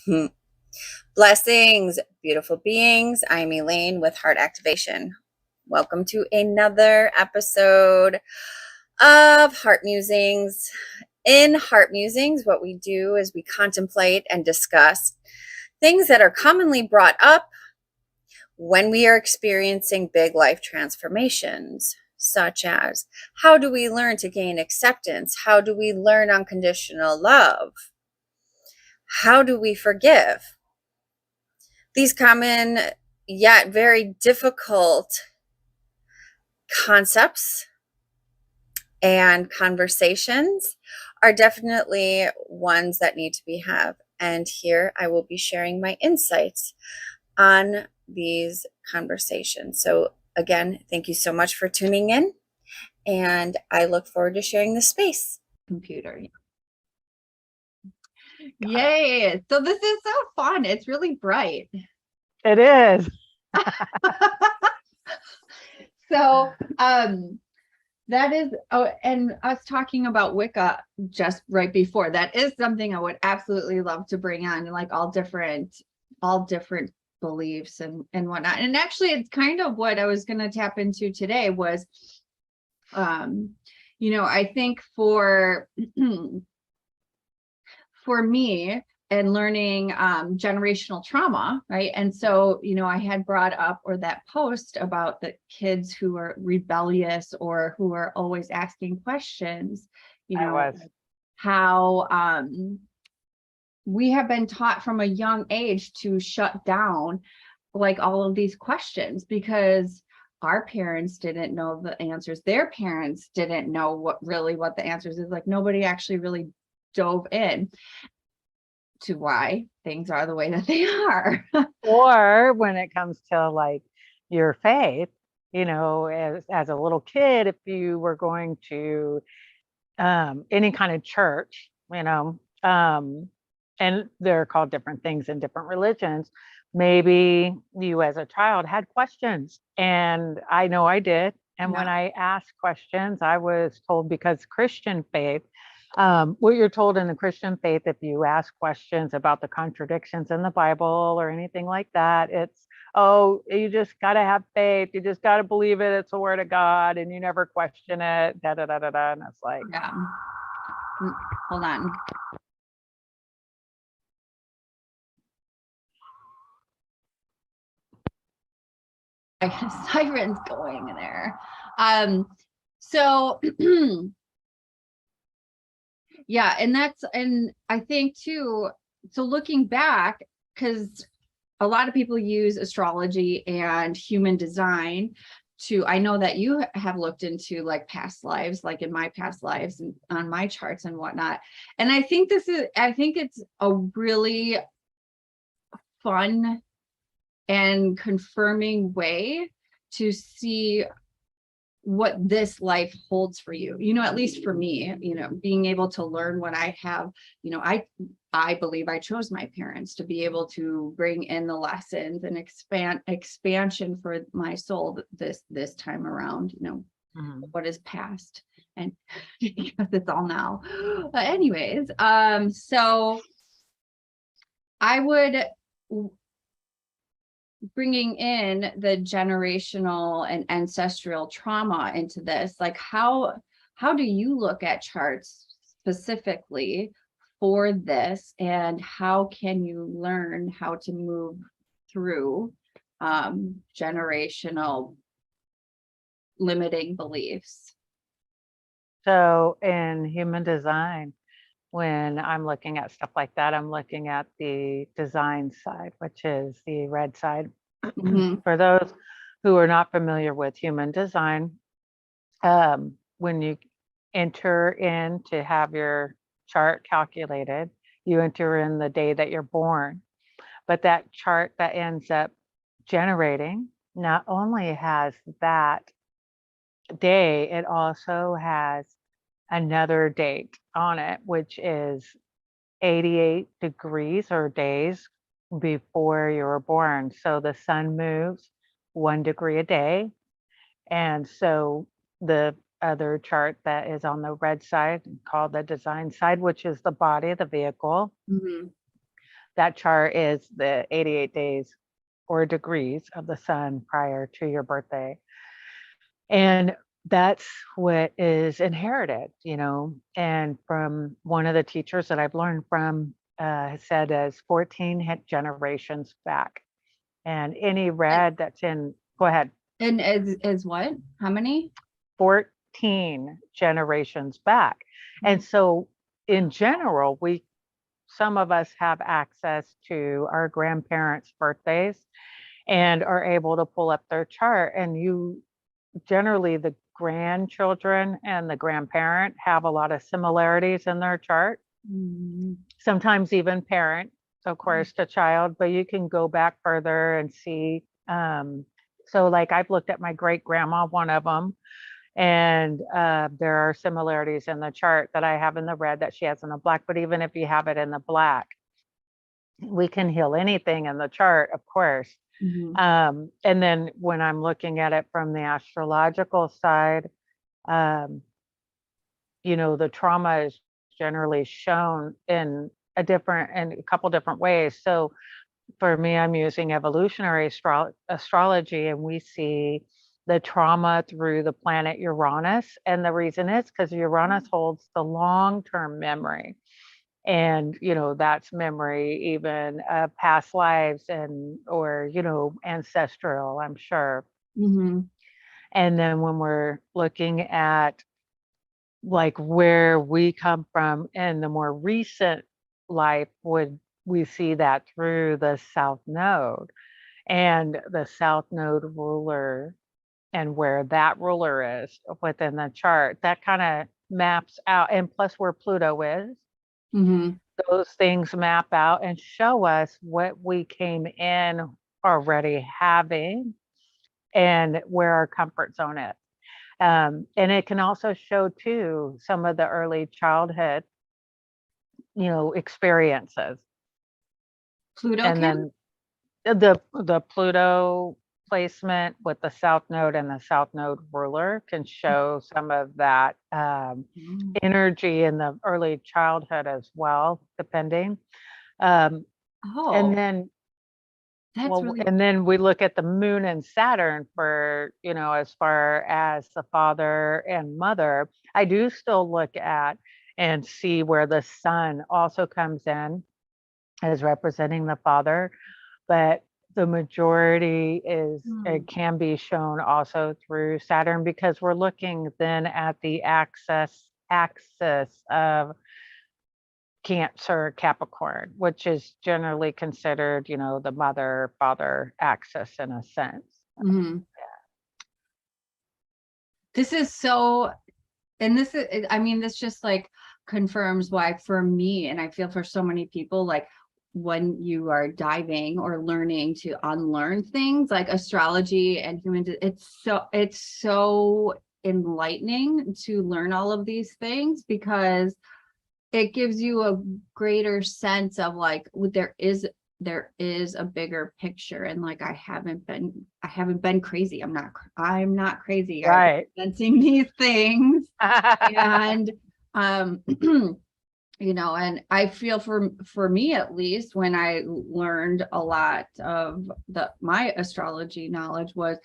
Hmm. Blessings, beautiful beings. I'm Elaine with Heart Activation. Welcome to another episode of Heart Musings. In Heart Musings, what we do is we contemplate and discuss things that are commonly brought up when we are experiencing big life transformations, such as how do we learn to gain acceptance? How do we learn unconditional love? How do we forgive? These common yet very difficult concepts and conversations are definitely ones that need to be had. And here I will be sharing my insights on these conversations. So again, thank you so much for tuning in, and I look forward to sharing the space. Computer. Yay. So this is so fun. It's really bright. It is. So that is, oh, and us talking about Wicca just right before, that is something I would absolutely love to bring on, like all different beliefs and whatnot. And actually it's kind of what I was going to tap into today was I think for me and learning generational trauma, right? And so, I had brought up or that post about the kids who are rebellious or who are always asking questions, how we have been taught from a young age to shut down like all of these questions because our parents didn't know the answers. Their parents didn't know what the answers is. Like nobody actually really dove in to why things are the way that they are. Or when it comes to like your faith, as a little kid, if you were going to any kind of church, and they're called different things in different religions, maybe you as a child had questions, and I know I did. And when I asked questions, I was told, because Christian faith, what you're told in the Christian faith, if you ask questions about the contradictions in the Bible or anything like that, it's, oh, you just got to have faith. You just got to believe it. It's the word of God and you never question it. Da, da, da, da, da. And it's like, yeah. Hold on. Sirens going there. So yeah, and I think too, so looking back, because a lot of people use astrology and human design I know that you have looked into like past lives, like in my past lives and on my charts and whatnot. And I think it's a really fun and confirming way to see what this life holds for you, at least for me, being able to learn what I have, I believe I chose my parents to be able to bring in the lessons and expansion for my soul this time around, what is past and because it's all now. Anyways, so I would, bringing in the generational and ancestral trauma into this, like how do you look at charts specifically for this, and how can you learn how to move through generational limiting beliefs? so in human design, when I'm looking at stuff like that, I'm looking at the design side, which is the red side. For those who are not familiar with human design, when you enter in to have your chart calculated, you enter in the day that you're born. But that chart that ends up generating not only has that day, it also has another date on it, which is 88 degrees or days before you were born. So the sun moves 1 degree a day. And so the other chart that is on the red side, called the design side, which is the body of the vehicle, that chart is the 88 days or degrees of the sun prior to your birthday. And that's what is inherited, and from one of the teachers that I've learned from, said as 14 generations back. And any red that's in, go ahead. And is what? How many? 14 generations back. And so in general, some of us have access to our grandparents' birthdays and are able to pull up their chart. And generally the grandchildren and the grandparent have a lot of similarities in their chart. Sometimes even parent, of course, to child, but you can go back further and see. So like I've looked at my great grandma, one of them, and there are similarities in the chart that I have in the red that she has in the black. But even if you have it in the black, we can heal anything in the chart, of course. And then when I'm looking at it from the astrological side, the trauma is generally shown in a couple different ways. So for me, I'm using evolutionary astrology, and we see the trauma through the planet Uranus. And the reason is because Uranus holds the long-term memory. And, that's memory, even past lives or ancestral, I'm sure. And then when we're looking at like where we come from in the more recent life, we see that through the South Node and the South Node ruler and where that ruler is within the chart. That kind of maps out, and plus where Pluto is. Those things map out and show us what we came in already having and where our comfort zone is. And it can also show too some of the early childhood, experiences. Pluto and can? Then the Pluto placement with the South Node and the South Node ruler can show some of that energy in the early childhood as well, depending. And then and then we look at the moon and Saturn for, as far as the father and mother. I do still look at and see where the sun also comes in as representing the father, but the majority it can be shown also through Saturn, because we're looking then at the axis of Cancer, Capricorn, which is generally considered, the mother father axis in a sense. This is so, and this is, this just like confirms why for me, and I feel for so many people, like when you are diving or learning to unlearn things like astrology and it's so enlightening to learn all of these things, because it gives you a greater sense of like there is a bigger picture, and like I haven't been crazy. I'm not crazy. Right. I'm sensing these things. And and I feel for me, at least, when I learned a lot of my astrology knowledge, was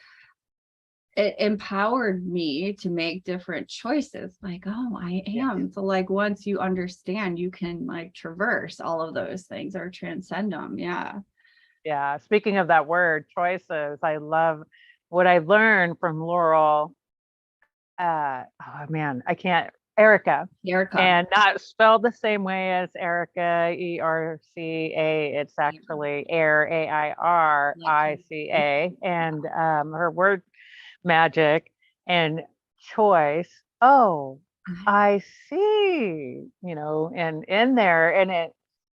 it empowered me to make different choices. Like, oh, I am. So like, once you understand, you can like traverse all of those things or transcend them. Yeah. Speaking of that word, choices, I love what I learned from Laurel. Erica. And not spelled the same way as Erica, ERCA. It's actually Air, AIRICA. And her word magic and choice. Oh, I see, and in there, and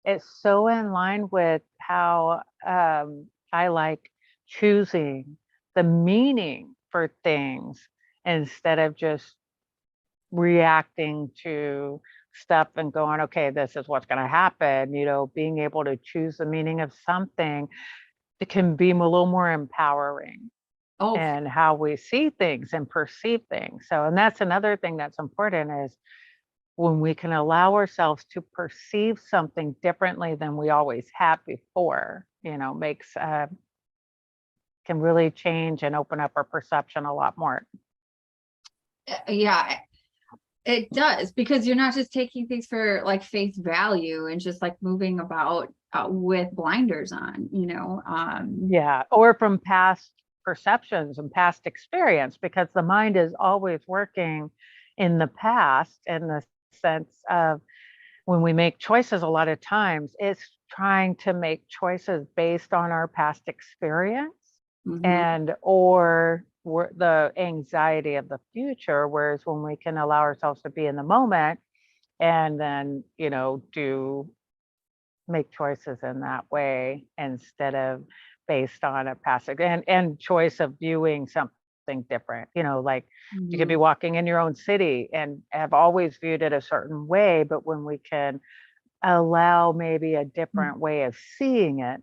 it's so in line with how I like choosing the meaning for things instead of just reacting to stuff and going, okay, this is what's going to happen. Being able to choose the meaning of something, it can be a little more empowering. And how we see things and perceive things. So, and that's another thing that's important is when we can allow ourselves to perceive something differently than we always have before, makes can really change and open up our perception a lot more. Yeah, it does, because you're not just taking things for like face value and just like moving about with blinders on, Yeah, or from past perceptions and past experience, because the mind is always working in the past, in the sense of when we make choices, a lot of times it's trying to make choices based on our past experience and or the anxiety of the future. Whereas when we can allow ourselves to be in the moment and then, make choices in that way instead of based on a past and choice of viewing something different, like you could be walking in your own city and have always viewed it a certain way, but when we can allow maybe a different way of seeing it,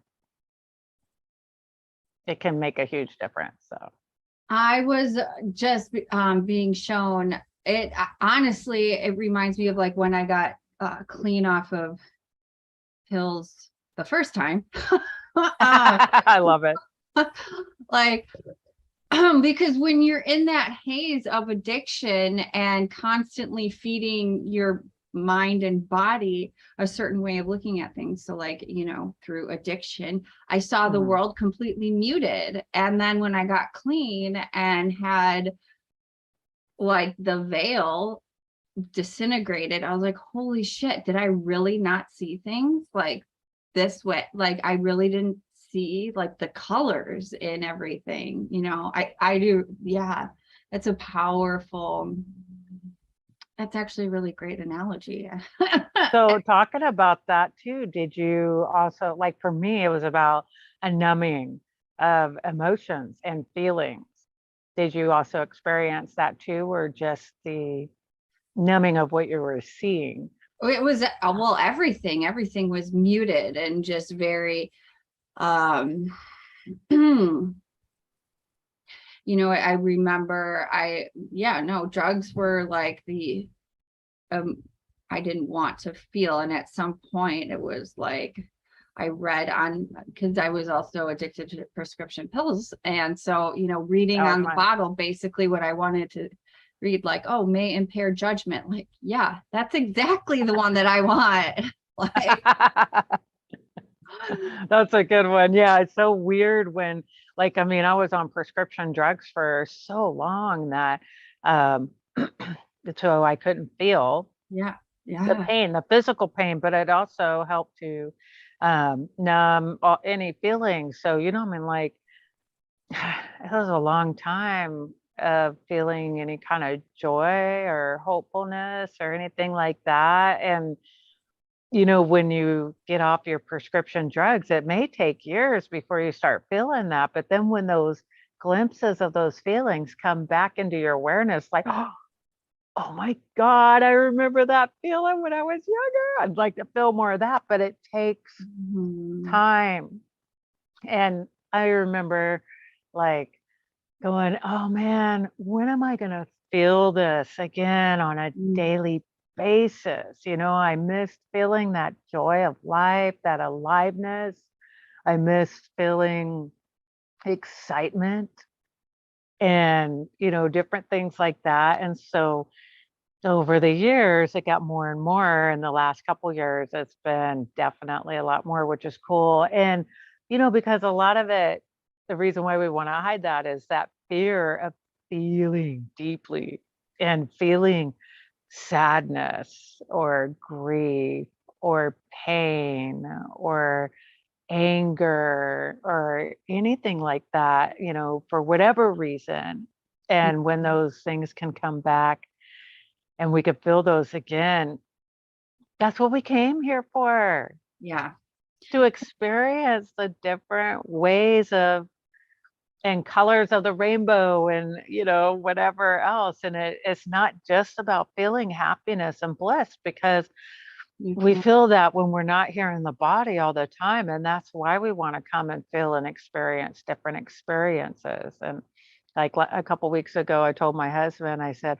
it can make a huge difference. So I was just being shown it. Honestly, it reminds me of like when I got clean off of pills the first time. I love it. Like, because when you're in that haze of addiction and constantly feeding your mind and body a certain way of looking at things, so like, through addiction, I saw the world completely muted. And then when I got clean and had like the veil disintegrated, I was like, holy shit, did I really not see things like this way? Like, I really didn't see like the colors in everything, I do. Yeah, that's a powerful, that's actually a really great analogy. So talking about that too, did you also, like for me, it was about a numbing of emotions and feelings. Did you also experience that too, or just the numbing of what you were seeing? It was, well, everything was muted and just very, I remember drugs were like the, I didn't want to feel. And at some point it was like, I read on, because I was also addicted to prescription pills. And so, reading on the bottle, basically what I wanted to read, like, oh, may impair judgment. Like, yeah, that's exactly the one that I want. Like, that's a good one. Yeah, it's so weird when, like, I mean, I was on prescription drugs for so long that so I couldn't feel the pain, the physical pain, but it also helped to numb any feelings. So, I mean, like, it was a long time of feeling any kind of joy or hopefulness or anything like that. And when you get off your prescription drugs, it may take years before you start feeling that. But then when those glimpses of those feelings come back into your awareness, like, oh my God, I remember that feeling when I was younger. I'd like to feel more of that, but it takes time. And I remember like going, oh man, when am I going to feel this again on a daily basis? I missed feeling that joy of life, that aliveness. I missed feeling excitement and, different things like that. And so over the years, it got more and more. In the last couple of years, it's been definitely a lot more, which is cool. And, because a lot of it, the reason why we want to hide that is that fear of feeling deeply and feeling sadness or grief or pain or anger or anything like that, for whatever reason. And when those things can come back and we could feel those again, that's what we came here for. Yeah. To experience the different ways of and colors of the rainbow and, whatever else. And it's not just about feeling happiness and bliss, because we feel that when we're not here in the body all the time. And that's why we want to come and feel and experience different experiences. And like a couple weeks ago, I told my husband, I said,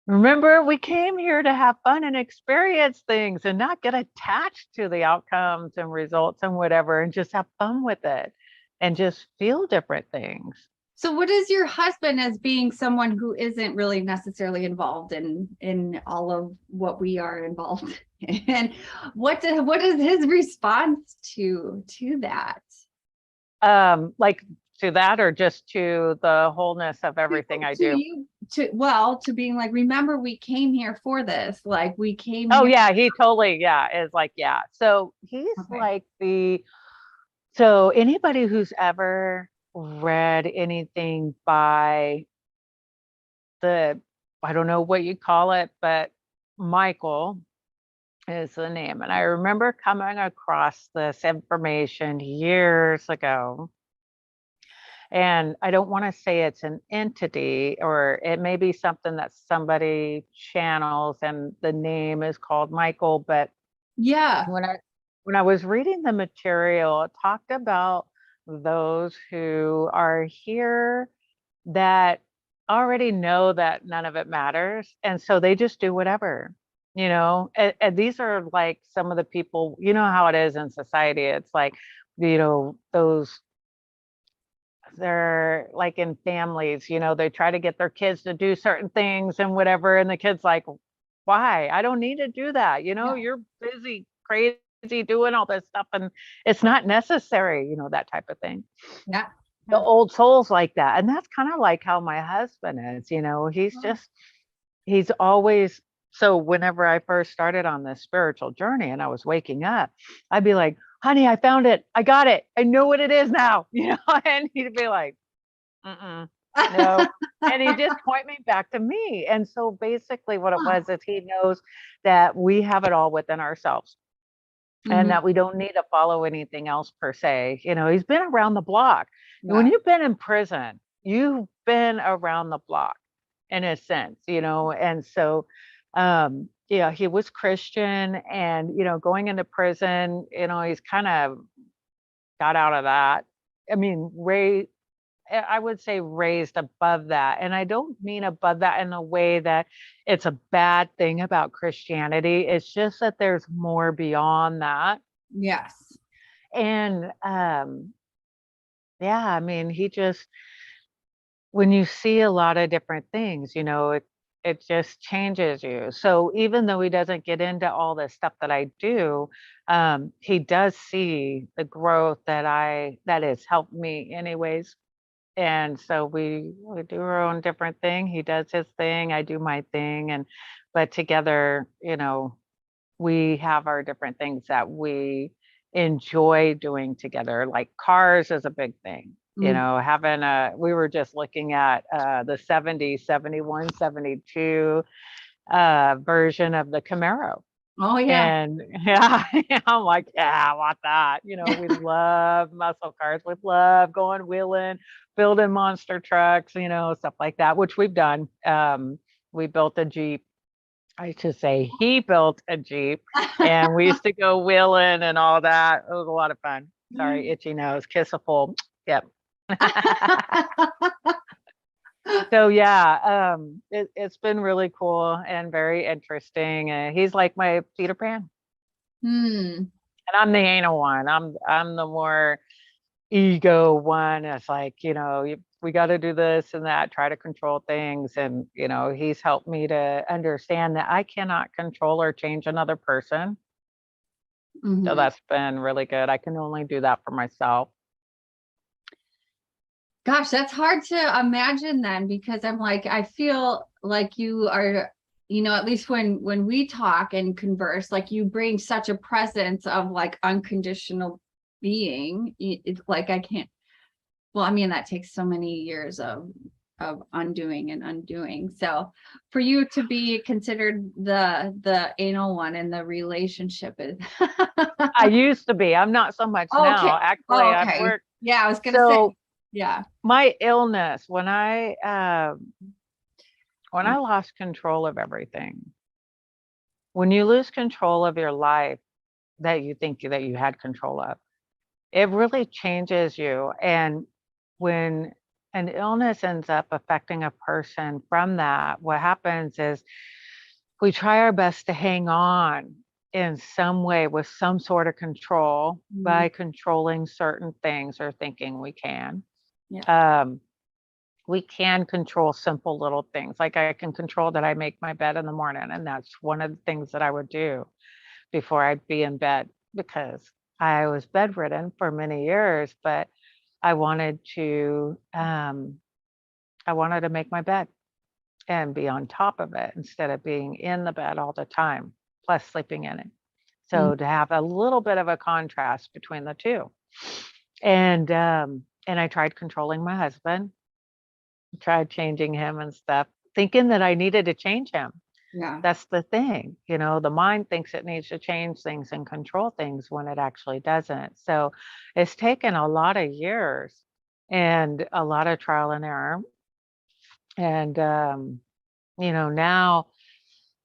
remember, we came here to have fun and experience things and not get attached to the outcomes and results and whatever, and just have fun with it and just feel different things. So what is your husband, as being someone who isn't really necessarily involved in all of what we are involved in? What is his response to that? Like to that, or just to the wholeness of everything I do? To being like, remember, we came here for this. Like, we came Oh here. yeah, he totally, yeah, is like, yeah. So he's Okay. like so anybody who's ever read anything by I don't know what you call it, but Michael is the name. And I remember coming across this information years ago. And I don't want to say it's an entity, or it may be something that somebody channels and the name is called Michael. But Yeah. when I was reading the material, it talked about those who are here that already know that none of it matters. And so they just do whatever, and these are like some of the people, you know how it is in society. It's like, those, they're like in families, they try to get their kids to do certain things and whatever. And the kid's like, why? I don't need to do that. Yeah. You're busy, crazy doing all this stuff and it's not necessary, that type of thing. Yeah. The old souls like that. And that's kind of like how my husband is, he's always, so whenever I first started on this spiritual journey and I was waking up, I'd be like, honey, I found it. I got it. I know what it is now, and he'd be like, no. And he just point me back to me. And so basically what it was is he knows that we have it all within ourselves. And that we don't need to follow anything else per se. He's been around the block. Yeah. When you've been in prison, you've been around the block in a sense, and so he was Christian, and going into prison, he's kind of got out of that. I mean, I would say raised above that. And I don't mean above that in a way that it's a bad thing about Christianity. It's just that there's more beyond that. Yes. And yeah, I mean, when you see a lot of different things, it just changes you. So even though he doesn't get into all the stuff that I do, he does see the growth that has helped me anyways. And so we do our own different thing. He does his thing, I do my thing. But together, we have our different things that we enjoy doing together. Like cars is a big thing. Having we were just looking at the 70, 71, 72 version of the Camaro. Oh yeah. And yeah, I'm like, yeah, I want that. We love muscle cars. We love going wheeling, building monster trucks, stuff like that, which we've done. We built a Jeep. I should say he built a Jeep, and we used to go wheeling and all that. It was a lot of fun. Sorry, itchy nose, kiss a fool. Yep. So yeah, it's been really cool and very interesting. He's like my Peter Pan. And I'm the anal one. I'm the more ego one. It's like, we got to do this and that, try to control things. And, he's helped me to understand that I cannot control or change another person. So that's been really good. I can only do that for myself. Gosh, that's hard to imagine then, because I'm like, I feel like you are, at least when we talk and converse, like you bring such a presence of like unconditional being. It's like, I can't, well, I mean, that takes so many years of undoing and undoing. So for you to be considered the anal one in the relationship is I used to be. I'm not so much now. Actually, I've worked. Yeah, I was gonna say, yeah. My illness, when I lost control of everything, when you lose control of your life that you think that you had control of, it really changes you. And when an illness ends up affecting a person from that, what happens is we try our best to hang on in some way with some sort of control by controlling certain things or thinking we can. Yeah. We can control simple little things. Like I can control that I make my bed in the morning. And that's one of the things that I would do before I'd be in bed, because I was bedridden for many years, but I wanted to make my bed and be on top of it instead of being in the bed all the time, plus sleeping in it. So to have a little bit of a contrast between the two. And I tried controlling my husband, tried changing him and stuff, thinking that I needed to change him. Yeah. That's the thing, the mind thinks it needs to change things and control things when it actually doesn't. So it's taken a lot of years and a lot of trial and error. And, now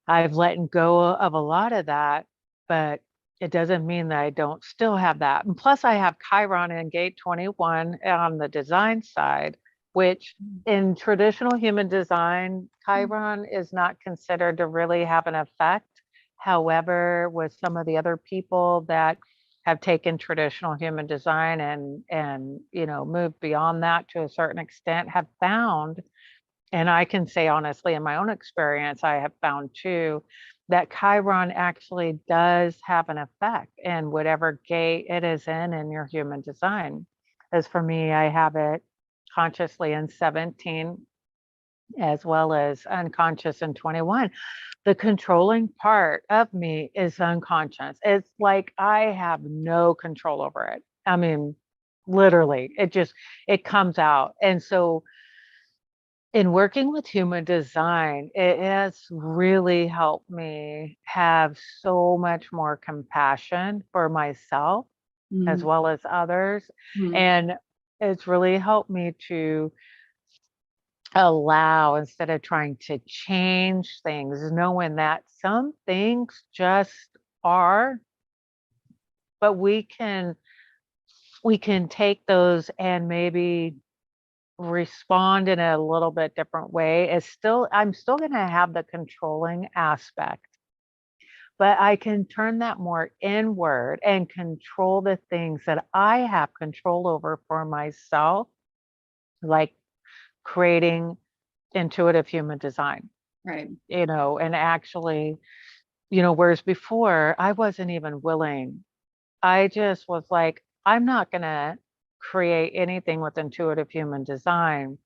I've let go of a lot of that, but it doesn't mean that I don't still have that. And plus I have Chiron in gate 21 on the design side, which in traditional human design, Chiron is not considered to really have an effect. However, with some of the other people that have taken traditional human design and moved beyond that to a certain extent, have found, and I can say honestly, in my own experience, I have found too, that Chiron actually does have an effect in whatever gate it is in your human design. As for me, I have it consciously in 17, as well as unconscious in 21. The controlling part of me is unconscious. It's like I have no control over it. I mean, literally, it comes out. And so in working with human design, it has really helped me have so much more compassion for myself as well as others. And it's really helped me to allow, instead of trying to change things, knowing that some things just are, but we can take those and maybe respond in a little bit different way. I'm still going to have the controlling aspect, but I can turn that more inward and control the things that I have control over for myself, like creating intuitive human design. Right. And actually, whereas before I wasn't even willing. I just was like, I'm not going to create anything with intuitive human design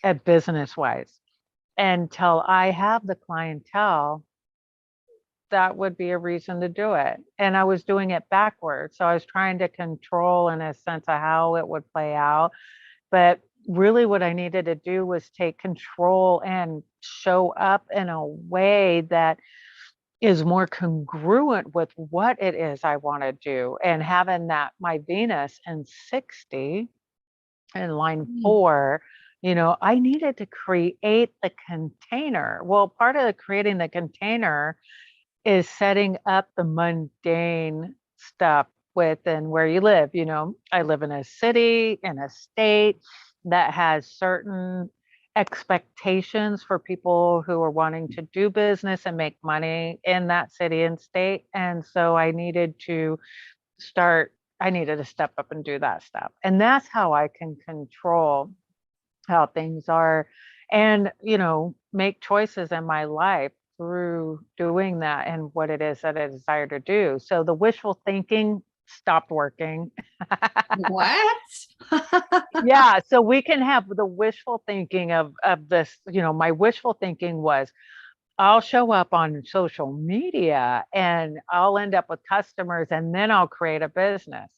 at business wise until I have the clientele that would be a reason to do it. And I was doing it backwards. So I was trying to control in a sense of how it would play out. But really what I needed to do was take control and show up in a way that is more congruent with what it is I want to do. And having that, my Venus in 60 in line 4, I needed to create the container. Well, part of creating the container is setting up the mundane stuff within where you live. I live in a city, in a state that has certain expectations for people who are wanting to do business and make money in that city and state. And so I needed to step up and do that stuff. And that's how I can control how things are and, make choices in my life through doing that and what it is that I desire to do. So the wishful thinking stopped working. What? Yeah. So we can have the wishful thinking of this, my wishful thinking was, I'll show up on social media and I'll end up with customers and then I'll create a business,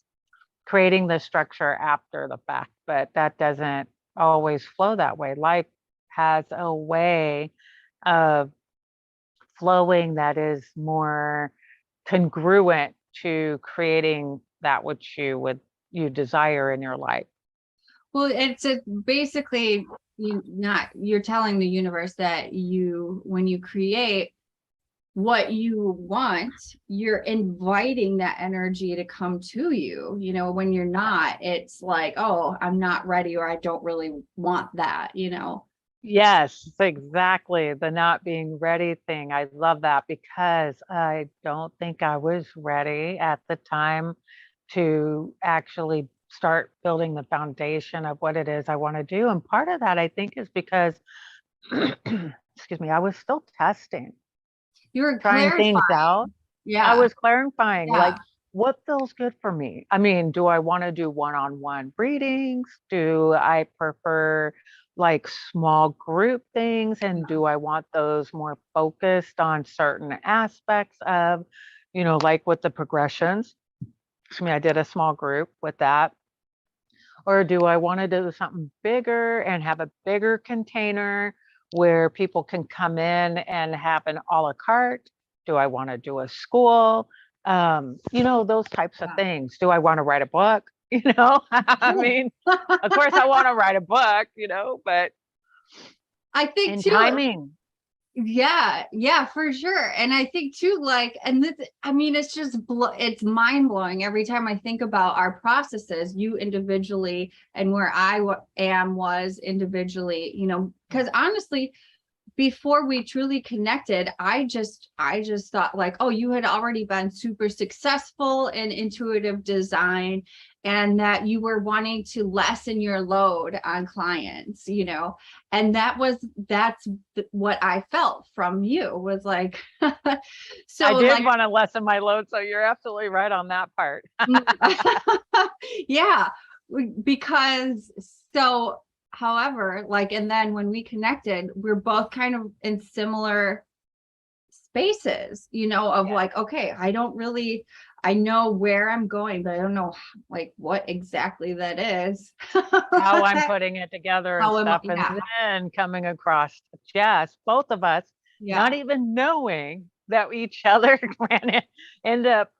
creating the structure after the fact. But that doesn't always flow that way. Life has a way of flowing that is more congruent to creating that which you desire in your life. Well, it's basically you're telling the universe that when you create, what you want, you're inviting that energy to come to you. You know, when you're not, it's like, oh, I'm not ready, or I don't really want that, you know. Yes, exactly. The not being ready thing. I love that because I don't think I was ready at the time to actually start building the foundation of what it is I want to do. And part of that, I think, is because, excuse me, I was still testing, You were trying things out. clarifying. I Yeah. was clarifying, Yeah. like, what feels good for me? I mean, do I want to do one-on-one readings? Do I prefer like small group things? And do I want those more focused on certain aspects of, like with the progressions? I mean, I did a small group with that. Or do I want to do something bigger and have a bigger container where people can come in and have an a la carte? Do I want to do a school? Those types of Yeah. things. Do I want to write a book? I mean, of course I want to write a book, but I think in too. timing. Yeah, for sure. And I think too, like, and this, I mean, it's just, it's mind blowing every time I think about our processes, you individually and where I was individually, you know, because honestly, before we truly connected, I just thought like, oh, you had already been super successful in intuitive design, and that you were wanting to lessen your load on clients, you know. And that's what I felt from you, was like, I so did like, want to lessen my load, so you're absolutely right on that part. yeah, because so, however, like, and then when we connected, we're both kind of in similar spaces, you know, of Yeah. like, okay, I know where I'm going, but I don't know like what exactly that is. How I'm putting it together and How am I, stuff, and yeah, then coming across Jess, both of us, not yeah. even knowing that each other end up,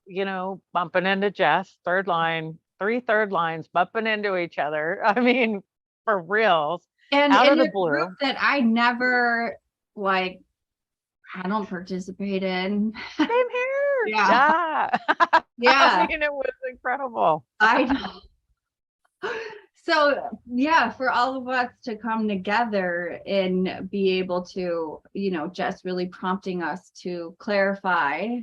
bumping into Jess, third line, three third lines bumping into each other. I mean, for reals, And out of in the a group blue. that I never, like, I don't participate in. Same here. Yeah. Yeah. I Yeah. mean, it was incredible. I know. So yeah, for all of us to come together and be able to, you know, just really prompting us to clarify,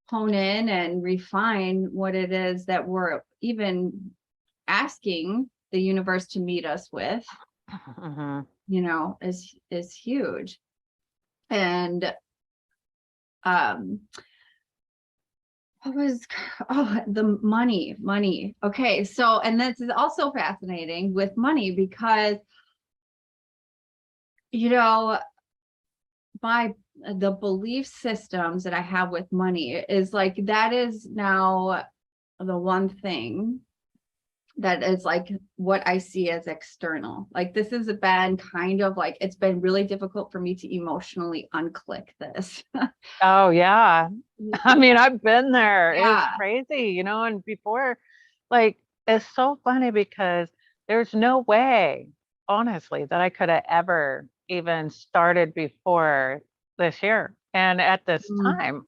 hone in, and refine what it is that we're even asking the universe to meet us with, Mhm. you know, is huge. And um what was, oh, the money. Okay, so, and this is also fascinating with money because, you know, the belief systems that I have with money is like, that is now the one thing that is like what I see as external. Like, this has been kind of like, it's been really difficult for me to emotionally unclick this. Oh, yeah. I mean, I've been there. It's Yeah. crazy, and before, like, it's so funny because there's no way, honestly, that I could have ever even started before this year and at this Mm. time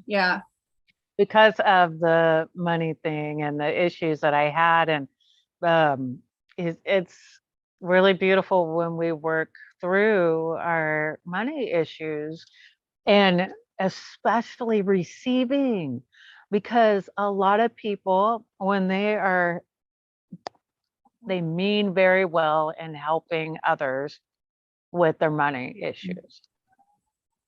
Yeah. because of the money thing and the issues that I had. And um, it's really beautiful when we work through our money issues, and especially receiving, because a lot of people, when they mean very well in helping others with their money issues,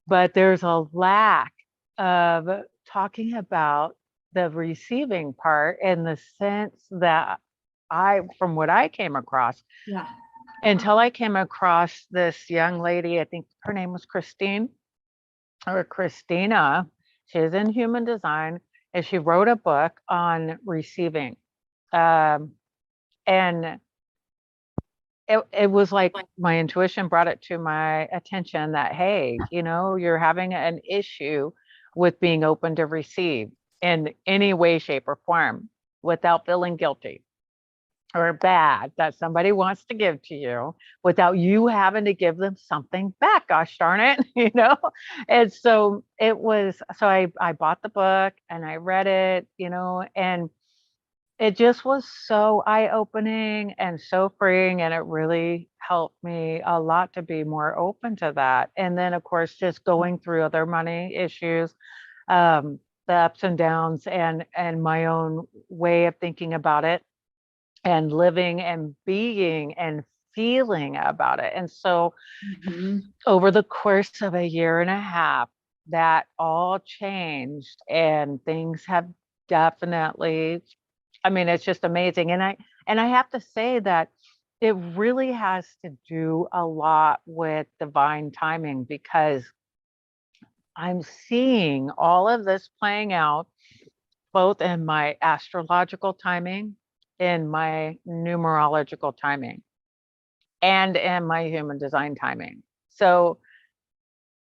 but there's a lack of talking about the receiving part, in the sense that from what I came across, Yeah. until I came across this young lady, I think her name was Christine or Christina. She's in human design, and she wrote a book on receiving. Um, and it was like my intuition brought it to my attention that, hey, you're having an issue with being open to receive in any way, shape, or form without feeling guilty. or bad that somebody wants to give to you without you having to give them something back. Gosh darn it, And so I bought the book and I read it, and it just was so eye-opening and so freeing, and it really helped me a lot to be more open to that. And then, of course, just going through other money issues, the ups and downs, and my own way of thinking about it, and living and being and feeling about it. And so over the course of a year and a half, that all changed, and things have definitely, I mean, it's just amazing. And I have to say that it really has to do a lot with divine timing, because I'm seeing all of this playing out both in my astrological timing, in my numerological timing, and in my human design timing. So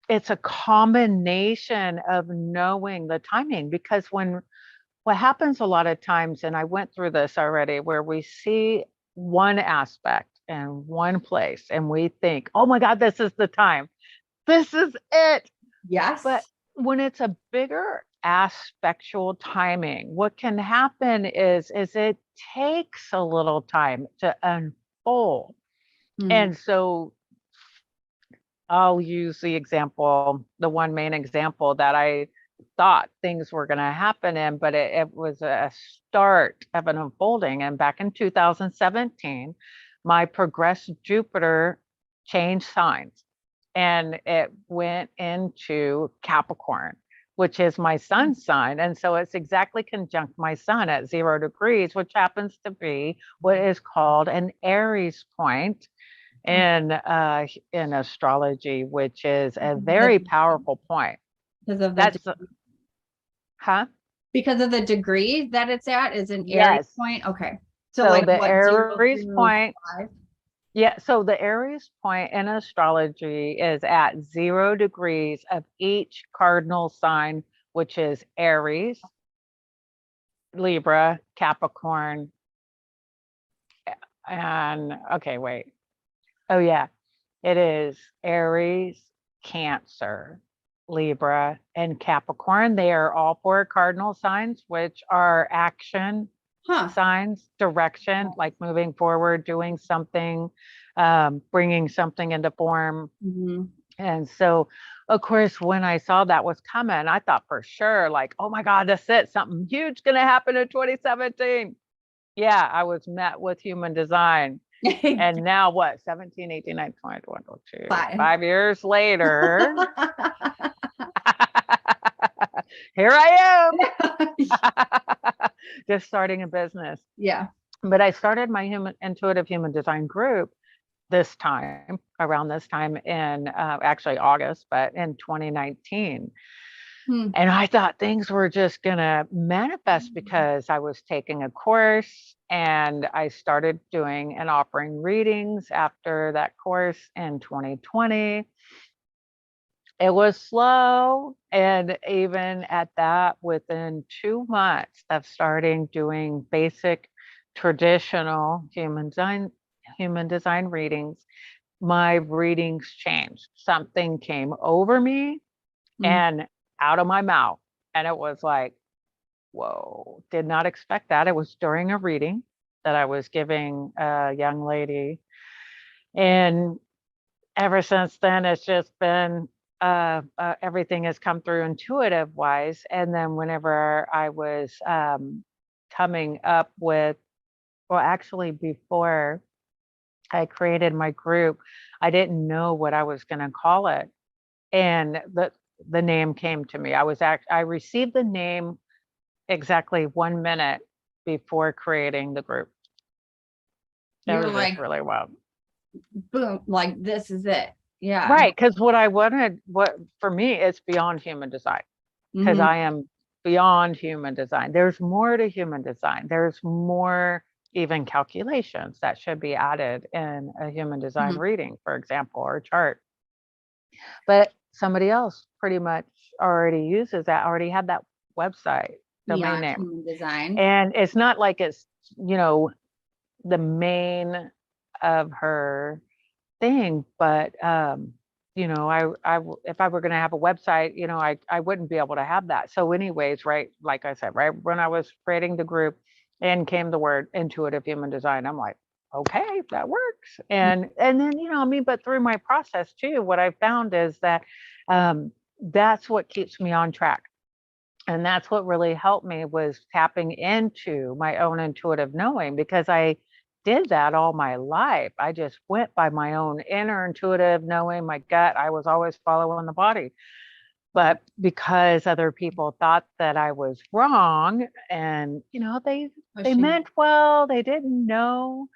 it's a combination of knowing the timing, because what happens a lot of times, and I went through this already, where we see one aspect in one place and we think, oh my God, this is the time. This is it. Yes. But when it's a bigger aspectual timing, what can happen is it takes a little time to unfold. And so I'll use the one main example that I thought things were going to happen in, but it was a start of an unfolding. And back in 2017, my progressed Jupiter changed signs, and it went into Capricorn, which is my sun's sign. And so it's exactly conjunct my sun at 0 degrees, which happens to be what is called an Aries point in astrology, which is a very powerful point. Because of because of the degree that it's at is an Aries point. Okay. So like the Aries point. 5? Yeah. So the Aries point in astrology is at 0 degrees of each cardinal sign, which is Aries, Libra, Capricorn, and okay, wait. Oh yeah, it is Aries, Cancer, Libra, and Capricorn. They are all 4 cardinal signs, which are action signs, direction, like moving forward, doing something, bringing something into form. And so, of course, when I saw that was coming, I thought for sure, like, oh my God, that's it. Something huge going to happen in 2017. Yeah, I was met with human design. And now what? 17, 18, 19, 20, 22, 5 years later, here I am, just starting a business. Yeah. But I started my intuitive human design group around this time in actually August, but in 2019. And I thought things were just going to manifest, because I was taking a course and I started doing and offering readings after that course in 2020. It was slow. And even at that, within 2 months of starting doing basic traditional human design readings, my readings changed. Something came over me and out of my mouth. And it was like, whoa, did not expect that. It was during a reading that I was giving a young lady. And ever since then, it's just been, everything has come through intuitive wise. And then whenever I was coming up with, well, actually before I created my group, I didn't know what I was going to call it. And the name came to me. I received the name exactly 1 minute before creating the group. That was like, really well. Boom, like this is it. Yeah. Right. Because what I wanted, for me, it's beyond human design, because I am beyond human design. There's more to human design. There's more even calculations that should be added in a human design reading, for example, or chart. But somebody else pretty much already uses that, already had that website domain name. Human design. And it's not like it's, the main of her thing. But you know, if I were going to have a website, you know, I wouldn't be able to have that. So anyways, right, like I said, right when I was creating the group and came the word intuitive human design, I'm like, okay, that works. And then, you know, I mean, but through my process too, what I found is that that's what keeps me on track. And that's what really helped me, was tapping into my own intuitive knowing, because I did that all my life. I just went by my own inner intuitive knowing, my gut. I was always following the body. But because other people thought that I was wrong, and you know, they meant well, they didn't know.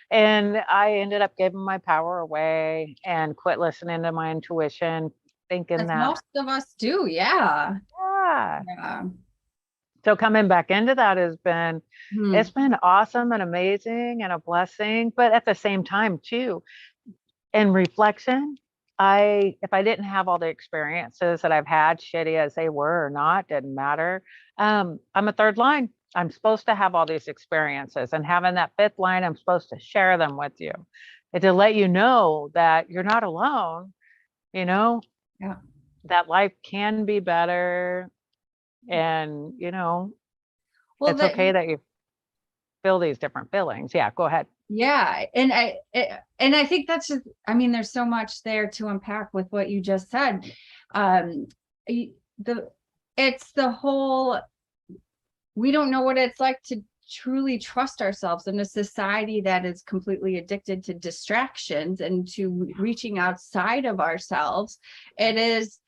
And I ended up giving my power away and quit listening to my intuition, thinking As that most of us do. Yeah. yeah. Yeah. So coming back into that has been, Hmm. it's been awesome and amazing and a blessing. But at the same time too, in reflection, if I didn't have all the experiences that I've had, shitty as they were or not, didn't matter. I'm a third line. I'm supposed to have all these experiences, and having that fifth line, I'm supposed to share them with you and to let you know that you're not alone, you know, Yeah. that life can be better. And, you know, Well, it's okay that you feel these different feelings. Yeah, go ahead. yeah. And I think that's just, I mean, there's so much there to unpack with what you just said. It's the whole, we don't know what it's like to truly trust ourselves in a society that is completely addicted to distractions and to reaching outside of ourselves. It is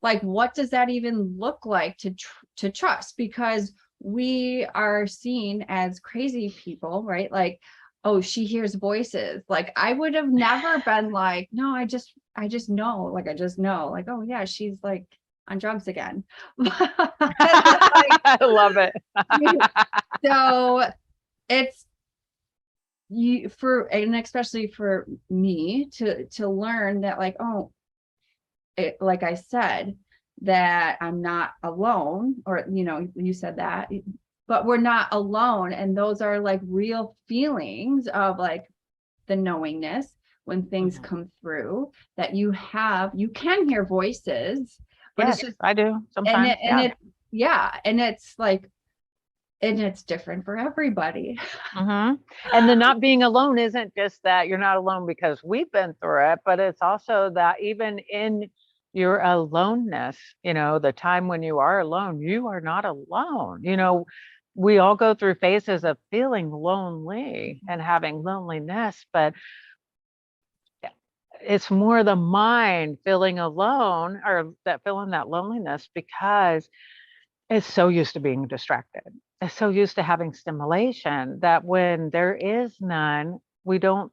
like, what does that even look like to trust? Because we are seen as crazy people, right? Like, oh, she hears voices. Like, I would have never been like, no, I just know, like, I just know, like, oh yeah, she's like on drugs again. Like, I love it. so it's and especially for me to learn that, like, oh, like I said, that I'm not alone, or, you know, you said that, but we're not alone. And those are like real feelings of like the knowingness when things come through, that you can hear voices, but Yes, it's just, I do sometimes. and it's like, and it's different for everybody. And the not being alone isn't just that you're not alone because we've been through it, but it's also that even in your aloneness, you know, the time when you are alone, you are not alone. You know, we all go through phases of feeling lonely and having loneliness, but it's more the mind feeling alone, or that feeling that loneliness, because it's so used to being distracted. It's so used to having stimulation that when there is none, we don't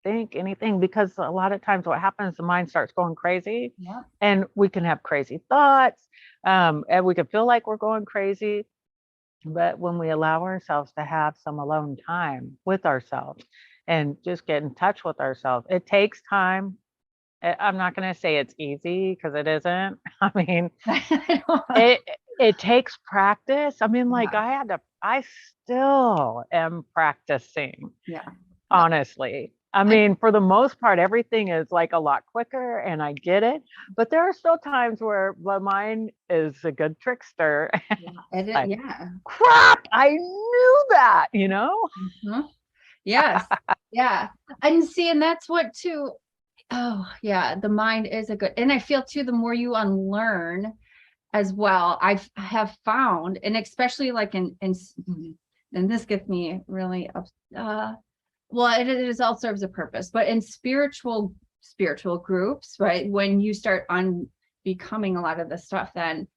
think anything, because a lot of times what happens, the mind starts going crazy. Yeah. And we can have crazy thoughts, and we can feel like we're going crazy. But when we allow ourselves to have some alone time with ourselves and just get in touch with ourselves, it takes time. I'm not going to say it's easy, because it isn't. I mean, it takes practice. I mean, like, I still am practicing. Yeah. Honestly. I mean, for the most part, everything is like a lot quicker and I get it. But there are still times where my mind is a good trickster. Like, crap, I knew that, you know? Yes. Yeah. And see, and that's what too. Oh, yeah. The mind is a good, and I feel too, the more you unlearn as well, I have found, and especially like and this gets me really up. Well, it all serves a purpose, but in spiritual groups, right? When you start on becoming a lot of this stuff, then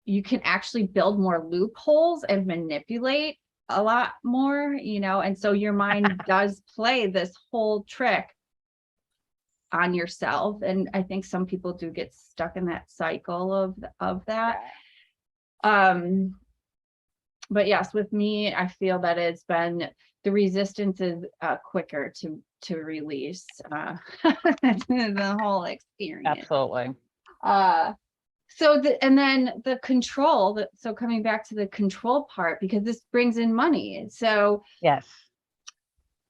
you can actually build more loopholes and manipulate a lot more, you know, and so your mind does play this whole trick on yourself. And I think some people do get stuck in that cycle of that. But yes, with me, I feel that it's been, the resistance is quicker to release the whole experience. Absolutely. So and then the control, so coming back to the control part, because this brings in money. So yes,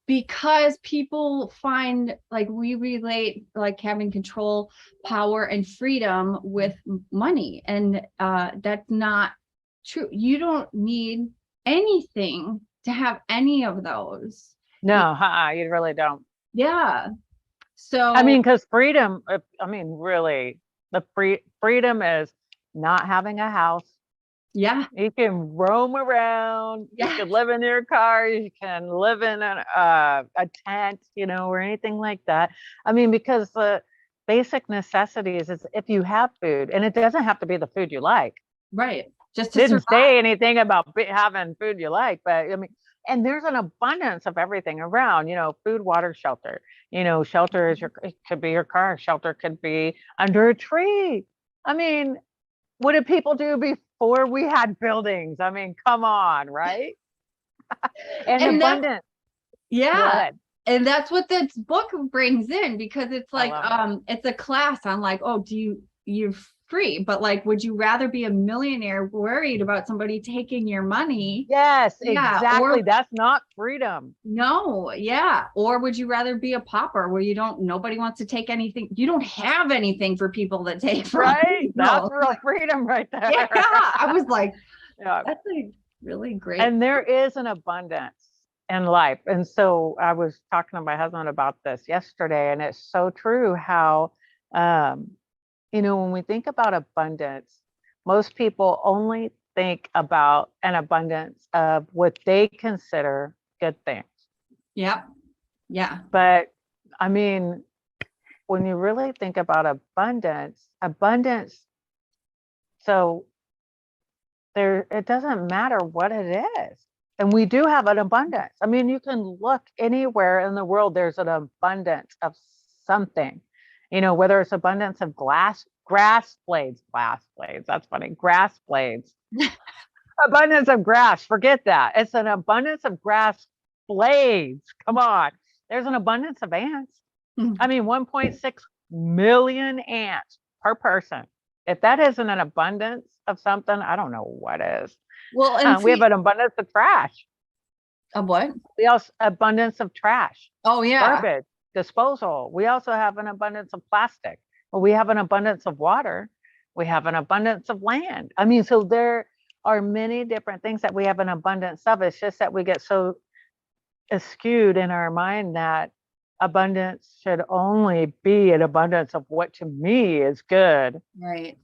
because people find like we relate like having control, power, and freedom with money, and that's not true. You don't need anything to have any of those. No, you really don't. Yeah. So I mean, because freedom, really, the freedom is not having a house. yeah, You can roam around. You yeah, can live in your car. You can live in a tent, or anything like that. I mean, because the basic necessities is if you have food, and it doesn't have to be the food you like. right. Just to Didn't survive. say anything about having food you like, but I mean, and there's an abundance of everything around, food, water, shelter. Shelter is it could be your car. Shelter could be under a tree. I mean, what did people do before we had buildings? I mean, come on, right? And And that, abundance. Go yeah. ahead. And that's what this book brings in, because it's I like love it. it's a class on like, oh, you're free, but like, would you rather be a millionaire worried about somebody taking your money? Yes, Yeah. exactly. Or That's not freedom. no, yeah. Or would you rather be a pauper where nobody wants to take anything? You don't have anything for people to take from. Right? That's No. real freedom right there. Yeah. I was like, Yeah. that's a really great. And there is an abundance in life. And so I was talking to my husband about this yesterday, and it's so true how, when we think about abundance, most people only think about an abundance of what they consider good things. Yep. Yeah. But I mean, when you really think about abundance, so it doesn't matter what it is. And we do have an abundance. I mean, you can look anywhere in the world, there's an abundance of something, whether it's abundance of grass blades, that's funny, grass blades, abundance of grass, forget that. It's an abundance of grass blades. Come on. There's an abundance of ants. I mean, 1.6 million ants per person. If that isn't an abundance of something, I don't know what is. Well, and We have an abundance of trash. of what? We also abundance of trash, Oh yeah. garbage, disposal. We also have an abundance of plastic. Well, we have an abundance of water. We have an abundance of land. I mean, so there are many different things that we have an abundance of. It's just that we get so skewed in our mind that abundance should only be an abundance of what to me is good. Right.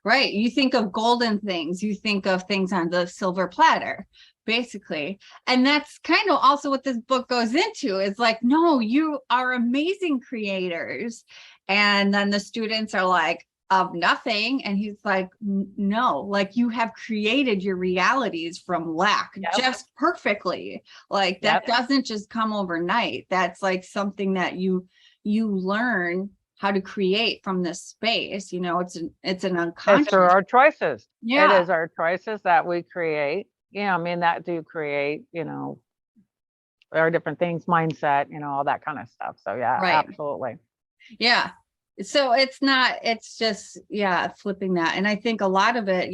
Right. You think of golden things, you think of things on the silver platter, basically. And that's kind of also what this book goes into. It's like, no, you are amazing creators. And then the students are like, of nothing. And he's like, no, like you have created your realities from lack just perfectly. Like that doesn't just come overnight. That's like something that you learn how to create from this space. It's an unconscious. It's through our choices. Yeah. It is our choices that we create. I mean, that do create, there are different things, mindset, all that kind of stuff. So yeah, right. Absolutely. Yeah. So it's just, flipping that. And I think a lot of it,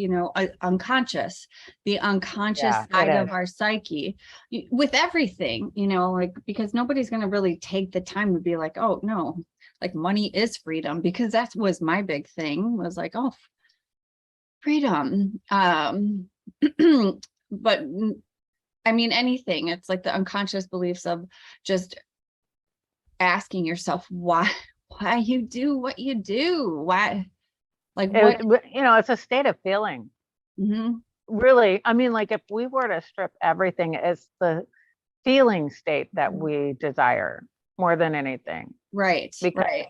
unconscious, the unconscious side of our psyche with everything, like, because nobody's going to really take the time to be like, oh no, like money is freedom, because that was my big thing, was like, oh, freedom. But I mean, anything, it's like the unconscious beliefs of just asking yourself why you do what you do, why, like what, it's a state of feeling. Really. I mean, like if we were to strip everything, it's the feeling state that we desire more than anything. Right. Because right.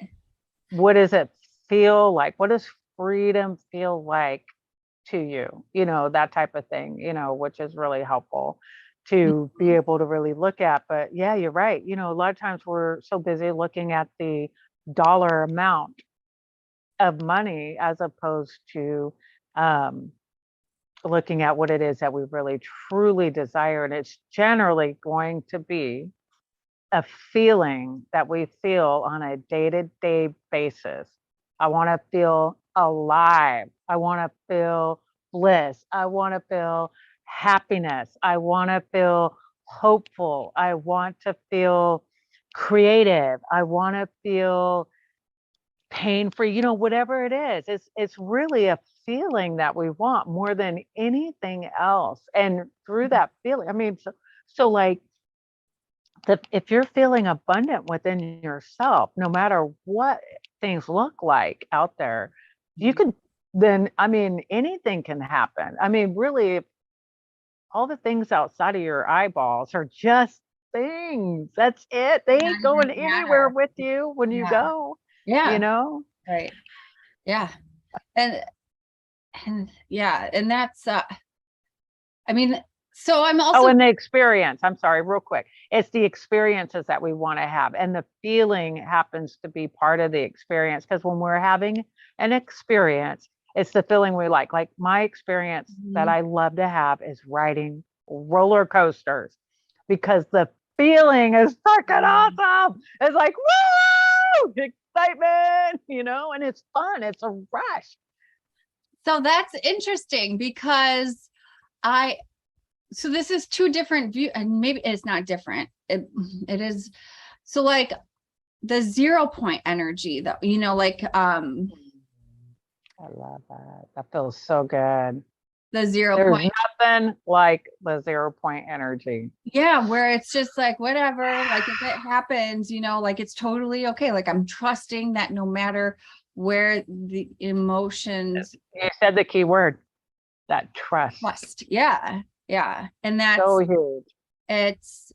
What does it feel like? What does freedom feel like to you? That type of thing, which is really helpful to be able to really look at. But yeah, you're right. A lot of times we're so busy looking at the dollar amount of money as opposed to looking at what it is that we really truly desire. And it's generally going to be a feeling that we feel on a day-to-day basis. I want to feel alive. I want to feel bliss. I want to feel happiness. I want to feel hopeful. I want to feel creative. I want to feel pain-free, whatever it is. It's really a feeling that we want more than anything else. And through that feeling, I mean, so like if you're feeling abundant within yourself, no matter what things look like out there, you can then, I mean, anything can happen. I mean, really, all the things outside of your eyeballs are just things. That's it. They ain't going anywhere with you when you go, Right. Yeah. And yeah, and that's I mean, so I'm also and the experience. I'm sorry, real quick. It's the experiences that we want to have. And the feeling happens to be part of the experience. Because when we're having an experience, it's the feeling we like. Like my experience that I love to have is riding roller coasters, because the feeling is freaking awesome. It's like, woo! Excitement, and it's fun. It's a rush. So that's interesting because so this is two different views, and maybe it's not different. It is. So like the 0 point energy that, like, I love that. That feels so good. The 0 There's point. nothing like the 0 point energy. Yeah, where it's just like, whatever, like if it happens, like it's totally okay. Like I'm trusting that no matter where the emotions. You said the key word, that trust. Trust. Yeah. Yeah. And that's so huge. It's,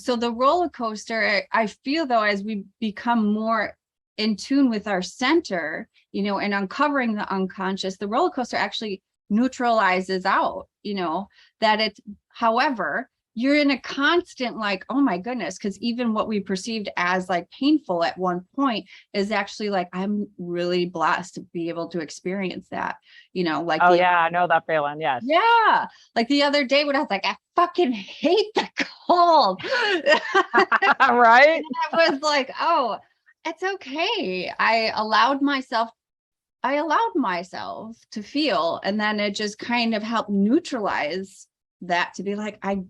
so the roller coaster, I feel though, as we become more in tune with our center, and uncovering the unconscious, the roller coaster actually neutralizes out, that it's, however, you're in a constant like, oh my goodness, because even what we perceived as like painful at one point is actually like, I'm really blessed to be able to experience that, like, oh yeah, I know that feeling. Yes. Yeah. Like the other day when I was like, I fucking hate the cold. Right. I was like, oh, it's okay. I allowed myself to feel, and then it just kind of helped neutralize that, to be like, I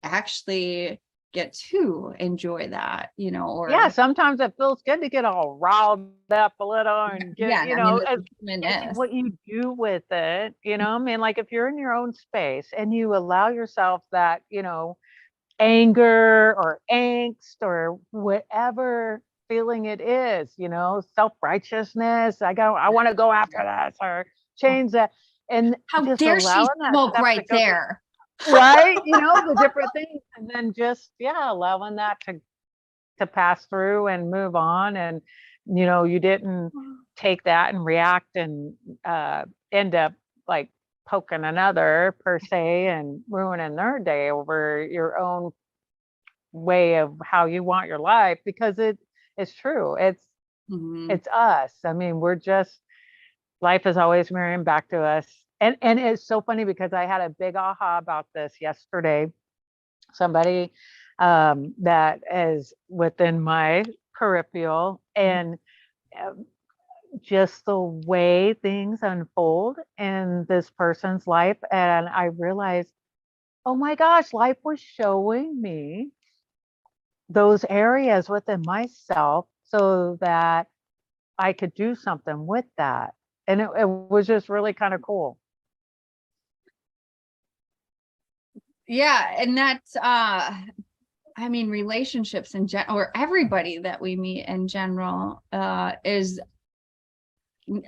actually get to enjoy that, or yeah, sometimes it feels good to get all riled up a little and get, it's what you do with it, I mean, like if you're in your own space and you allow yourself that, anger or angst or whatever feeling it is, self-righteousness, I want to go after this or change that. And how just dare she smoke right there? Right. The different things. And then just, allowing that to pass through and move on. And, you didn't take that and react and end up like poking another per se and ruining their day over your own way of how you want your life, because it's true. It's us. I mean, life is always mirroring back to us. And it's so funny because I had a big aha about this yesterday. Somebody that is within my peripheral, and just the way things unfold in this person's life. And I realized, oh my gosh, life was showing me those areas within myself so that I could do something with that. And it was just really kind of cool. Yeah. And that's, I mean, relationships in general, or everybody that we meet in general, is,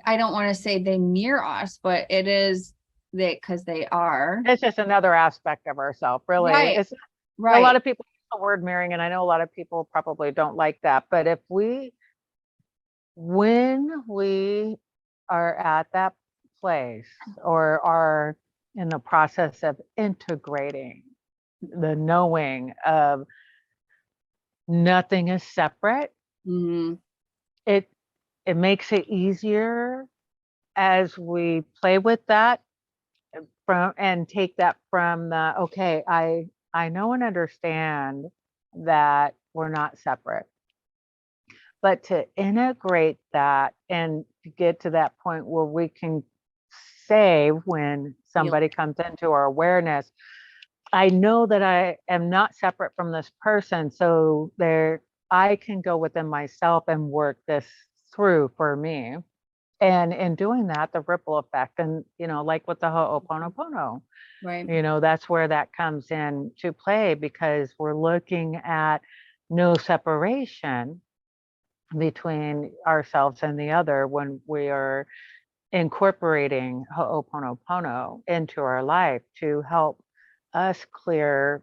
I don't want to say they mirror us, but it is because they are. It's just another aspect of ourselves, really. Right. It's right. A lot of people use the word mirroring, and I know a lot of people probably don't like that. But when we are at that place or are in the process of integrating the knowing of nothing is separate, it makes it easier as we play with that and take that from the, okay, I know and understand that we're not separate, but to integrate that and to get to that point where we can say, when somebody comes into our awareness, I know that I am not separate from this person. So I can go within myself and work this through for me. And in doing that, the ripple effect, and, like with the Ho'oponopono, Right. that's where that comes in to play, because we're looking at no separation between ourselves and the other when we are incorporating Ho'oponopono into our life to help us clear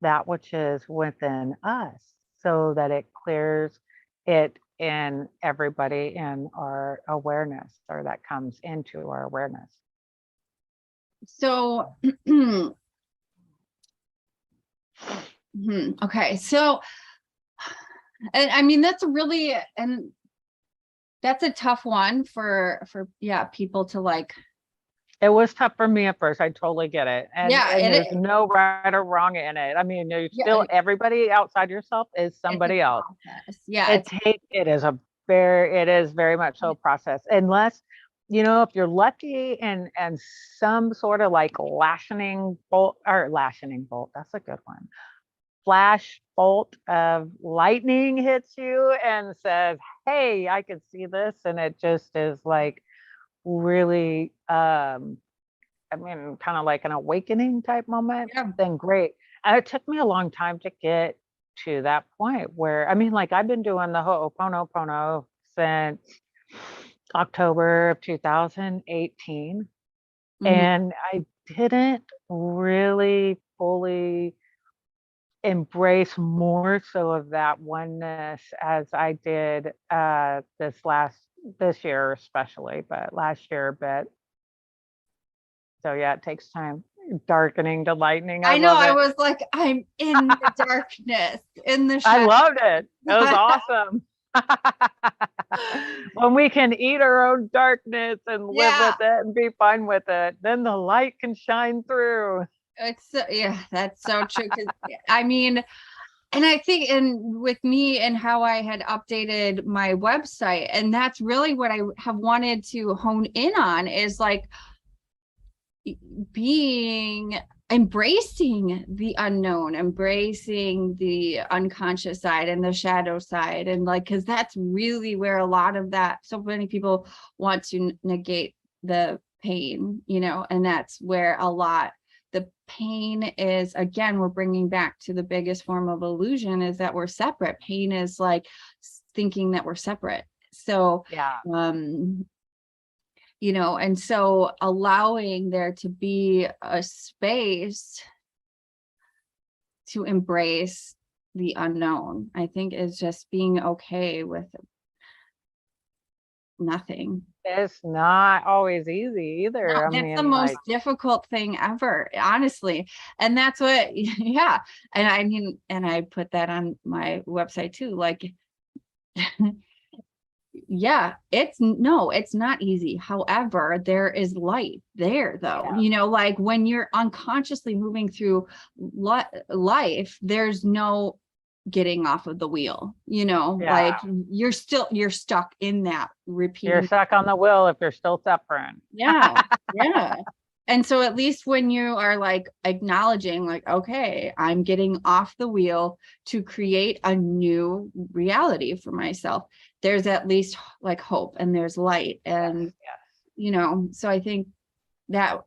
that which is within us, so that it clears it in everybody in our awareness, or that comes into our awareness. So, okay. So, and I mean, that's a tough one for people to like. It was tough for me at first. I totally get it. And there's is. no right or wrong in it. I mean, there's Yeah, still everybody outside yourself is somebody else. process. Yeah, It is very much so a process. Unless, if you're lucky and some sort of like lashing bolt, that's a good one. Flash bolt of lightning hits you and says, "Hey, I can see this," and it just is like really kind of like an awakening type moment, then great. And it took me a long time to get to that point where, like, I've been doing the Ho'oponopono since October of 2018. And I didn't really fully embrace more so of that oneness as I did this year especially, but last year a bit. So yeah, it takes time. Darkening to lightning. I know. Love it. I was like, I'm in the darkness, in the I shadow. loved it. It was awesome. When we can eat our own darkness and live with it and be fine with it, then the light can shine through. That's so true. I mean, and I think, and with me and how I had updated my website, and that's really what I have wanted to hone in on, is like embracing the unknown, embracing the unconscious side and the shadow side. And like, because that's really where a lot of that, so many people want to negate the pain, and that's where the pain is, again, we're bringing back to the biggest form of illusion, is that we're separate. Pain is like thinking that we're separate. So, yeah. And so allowing there to be a space to embrace the unknown, I think, is just being okay with nothing. It's not always easy either. No, it's the most difficult thing ever, honestly. And that's what, yeah. And I mean, and I put that on my website too, like, yeah, it's not easy. However, there is light there, though. Like when you're unconsciously moving through life, there's no getting off of the wheel, like you're stuck in that repeating. You're stuck on the wheel if you're still suffering. Yeah. And so at least when you are like acknowledging, like, okay, I'm getting off the wheel to create a new reality for myself, there's at least like hope, and there's light. And, so I think that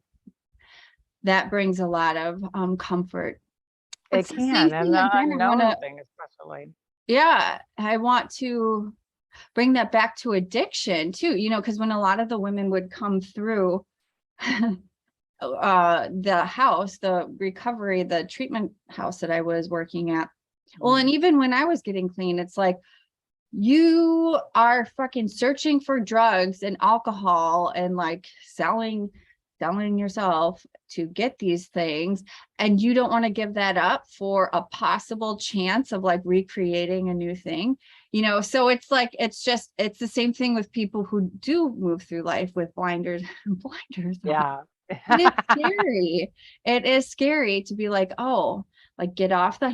brings a lot of comfort. It can, and the unknown thing especially. Yeah, I want to bring that back to addiction too, because when a lot of the women would come through the house, the recovery, the treatment house that I was working at. Well, and even when I was getting clean, it's like, you are fucking searching for drugs and alcohol and like selling yourself to get these things, and you don't want to give that up for a possible chance of like recreating a new thing, so it's like, it's the same thing with people who do move through life with blinders. Yeah. And it's scary. It is scary to be like, oh, like get off of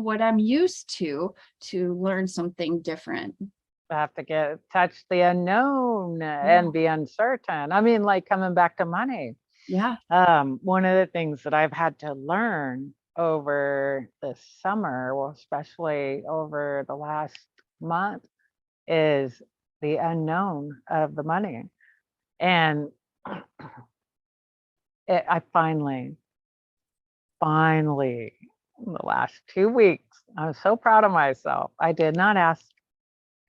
what I'm used to learn something different. Have to touch the unknown and be uncertain. Like coming back to money. Yeah. One of the things that I've had to learn over the summer, well, especially over the last month, is the unknown of the money. And I finally, in the last 2 weeks, I'm so proud of myself. I did not ask,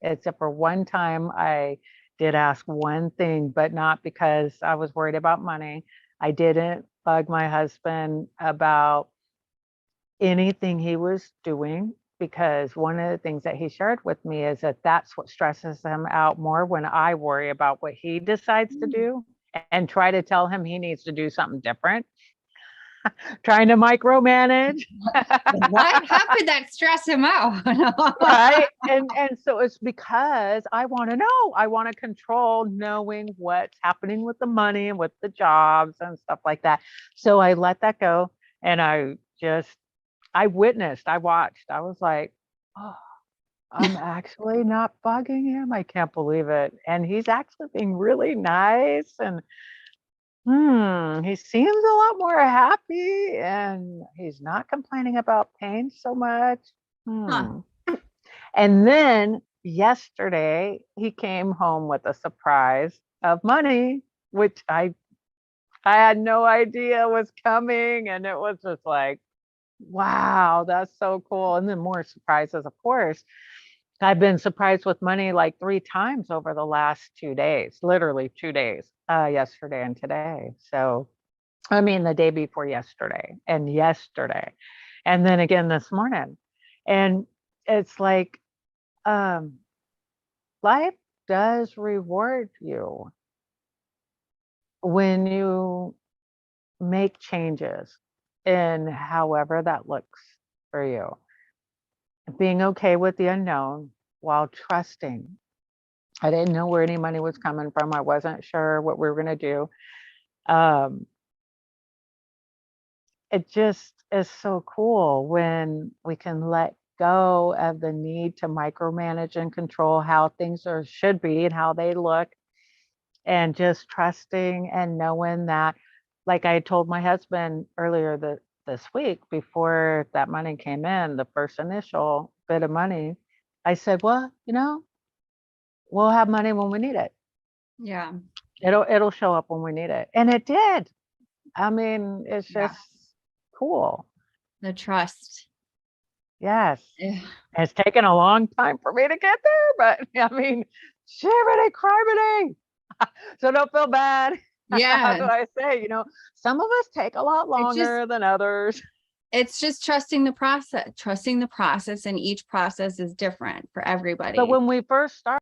except for one time I did ask one thing, but not because I was worried about money. I didn't bug my husband about anything he was doing, because one of the things that he shared with me is that that's what stresses him out more, when I worry about what he decides to do and try to tell him he needs to do something different. Trying to micromanage. What? How could that stress him out? Right. And so it's because I want to know, I want to control knowing what's happening with the money and with the jobs and stuff like that. So I let that go, and I watched, I was like, oh, I'm actually not bugging him. I can't believe it. And he's actually being really nice, and he seems a lot more happy, and he's not complaining about pain so much. Huh. And then yesterday he came home with a surprise of money, which I had no idea was coming. And it was just like, wow, that's so cool. And then more surprises, of course. I've been surprised with money like 3 times over the last 2 days, literally 2 days, yesterday and today. So, I mean, the day before yesterday, and then again this morning. And it's like, life does reward you when you make changes in however that looks for you. Being okay with the unknown while trusting. I didn't know where any money was coming from. I wasn't sure what we were going to do. It just is so cool when we can let go of the need to micromanage and control how things should be and how they look, and just trusting and knowing that, like I told my husband earlier this week, before that money came in, the first initial bit of money, I said, well, we'll have money when we need it. Yeah. It'll show up when we need it. And it did. I mean, it's just cool. The trust. Yes. Yeah. It's taken a long time for me to get there, but I mean, shibbity criminy. So don't feel bad. Yeah. That's what I say. Some of us take a lot longer than others. It's just trusting the process, and each process is different for everybody. But when we first started,